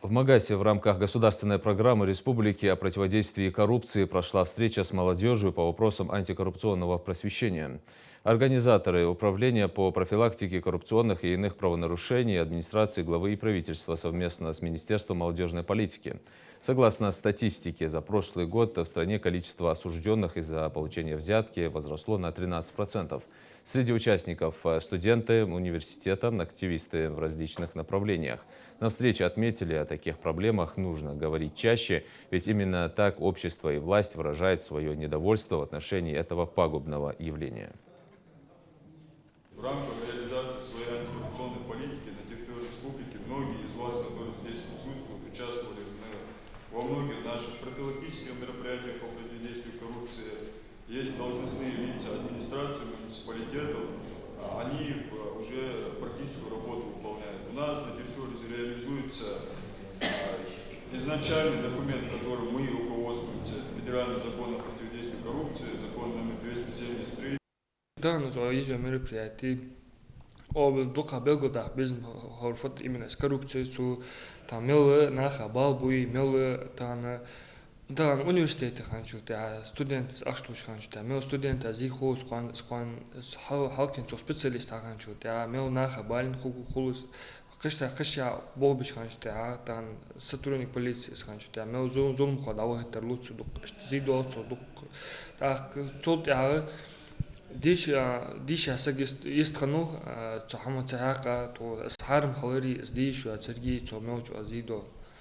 В Магасе в рамках государственной программы республики о противодействии коррупции прошла встреча с молодежью по вопросам антикоррупционного просвещения. Организаторы Управления по профилактике коррупционных и иных правонарушений администрации главы и правительства совместно с Министерством молодежной политики. Согласно статистике, за прошлый год в стране количество осужденных из-за получения взятки возросло на 13%. Среди участников студенты университета, активисты в различных направлениях. На встрече отметили, о таких проблемах нужно говорить чаще, ведь именно так общество и власть выражают свое недовольство в отношении этого пагубного явления. В рамках реализации своей антикоррупционной политики на территории республики многие из вас, которые здесь присутствуют, участвовали во многих наших профилактических мероприятиях по противодействию коррупции. Есть должностные лица администрации, муниципалитетов, они уже практическую работу выполняют. У нас на территории реализуется изначальный документ, которым мы руководствуемся, федеральный закон о противодействии коррупции, закон номер 273. Да, называется мероприятие. Духа Белгода бизнес хорфот именно с коррупцией, там мелы наха балбуи мелы там да университет ханчу да студент ахтуш ханчу да мел студент азихо схан халкен специалист ханчу да мел наха балин хулус қыша болбиш ханчу да там сотрудник полиции ханчу да мел зум хода вахтар луцу дук зидо дук да цот да ديش هسجست يستخنو تحمل تحقق تو أسحارم خلري إزديش وترجي تو موج وزيدو